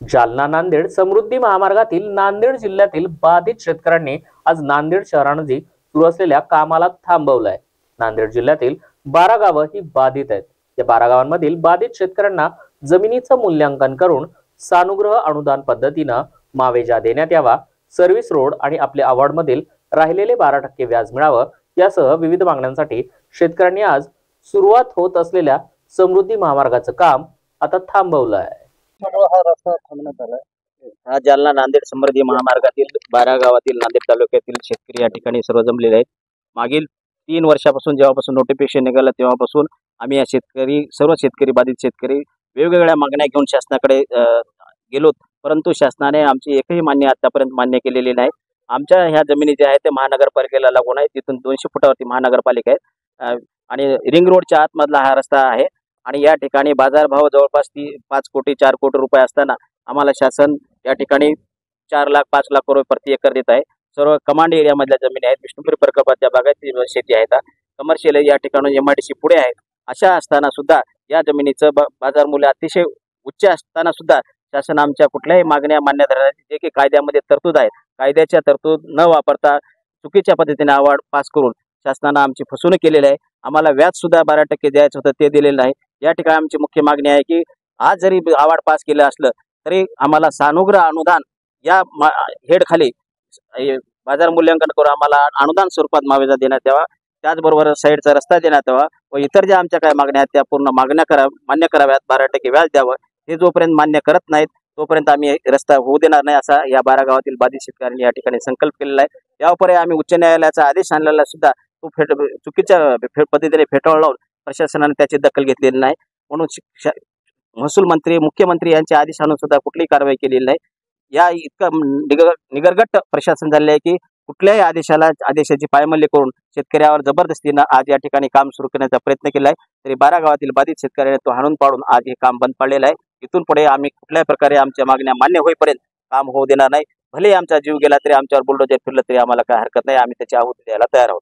जालना नांदेड समृद्धी महामार्गातील नांदेड जिल्ह्यातील बाधित शेतकऱ्यांनी आज नांदेड शहरानजीक सुरू असलेल्या कामाला थांबवलंय। नांदेड जिल्ह्यातील 12 गावं ही बाधित आहेत। या 12 गावांमधील बाधित शेतकऱ्यांना जमिनीचं मूल्यांकन करून सानुग्रह अनुदान पद्धतीनं मावेजा देण्यात यावा, सर्व्हिस रोड आणि आपल्या अवॉर्डमधील राहिलेले 12% व्याज मिळावं यासह विविध मागण्यांसाठी शेतकऱ्यांनी आज सुरुवात होत असलेल्या समृद्धी महामार्गाचं काम आता थांबवलं आहे। हा रस्ता थांबण्यात आला। हा जालना नांदेड समृद्धी महामार्गातील 12 गावातील नांदेड तालुक्यातील शेतकरी या ठिकाणी सर्व जमलेले आहेत। मागील 3 वर्षापासून जेव्हापासून नोटिफिकेशन निघालं तेव्हापासून आम्ही या सर्व शेतकरी बाधित शेतकरी वेगवेगळ्या मागण्या घेऊन शासनाकडे गेलो, परंतु शासनाने आमची एकही मान्य आतापर्यंत मान्य केलेली नाही। आमच्या ह्या जमिनी ज्या आहेत ते महानगरपालिकेला लागून आहे, तिथून 200 फुटावरती महानगरपालिका आहे आणि रिंग रोडच्या आतमधला हा रस्ता आहे आणि या ठिकाणी बाजारभाव जवळपास 5 कोटी 4 कोटी रुपये असताना आम्हाला शासन या ठिकाणी 4 लाख 5 लाख रुपये प्रति एकर देत आहे। सर्व कमांड एरियामधल्या जमिनी आहेत, विष्णुपुरी प्रकल्पाच्या बागायती शेती आहेत, कमर्शियल या ठिकाणी MIDC पुढे आहेत। अशा असताना सुद्धा या जमिनीचं बाजार मूल्य अतिशय उच्च असताना सुद्धा शासन आमच्या कुठल्याही मागण्या मान्य धरण्याची जे की कायद्यामध्ये तरतूद आहे, कायद्याच्या तरतूद न वापरता चुकीच्या पद्धतीने अवॉर्ड पास करून शासनानं आमची फसवणूक केलेली आहे। आम्हाला व्याज सुद्धा 12% द्यायचं होतं, ते दिलेलं नाही। या ठिकाणी आमची मुख्य मागणी आहे की आज जरी अवॉर्ड पास केलं असलं तरी आम्हाला सानुग्रह अनुदान या हेड खाली बाजार मूल्यांकन करून आम्हाला अनुदान स्वरूपात मावेजा देण्यात यावा, त्याचबरोबर साईडचा रस्ता देण्यात यावा व इतर ज्या आमच्या काही मागण्या आहेत त्या पूर्ण मान्य कराव्यात, 12% व्याज द्यावं। हे जोपर्यंत मान्य करत नाहीत तोपर्यंत आम्ही रस्ता होऊ देणार नाही, असा या 12 गावातील बाधित शेतकऱ्यांनी या ठिकाणी संकल्प केलेला आहे। यावर आम्ही उच्च न्यायालयाचा आदेश आणलेला सुद्धा तो चुकीच्या पद्धतीने फेटाळून लावून प्रशासनाने त्याची दखल घेतलेली नाही, म्हणून महसूल मंत्री मुख्यमंत्री यांच्या आदेशानुसार सुद्धा कुठलीही कारवाई केलेली नाही। या इतकं निगरगट्ट प्रशासन झाले आहे की कुठल्याही आदेशाची पायमल्ली करून शेतकऱ्यावर जबरदस्तीनं आज या ठिकाणी काम सुरू करण्याचा प्रयत्न केला आहे। तरी 12 गावातील बाधित शेतकऱ्यांनी तो हाणून पाडून आज हे काम बंद पाडलेलं आहे। इथून पुढे आम्ही कुठल्याही प्रकारे आमच्या मागण्या मान्य होईपर्यंत काम होऊ देणार नाही। भले आमचा जीव गेला तरी आमच्यावर बुलडोजर फिरलं तरी आम्हाला काय हरकत नाही, आम्ही त्याची आहुती द्यायला तयार आहोत।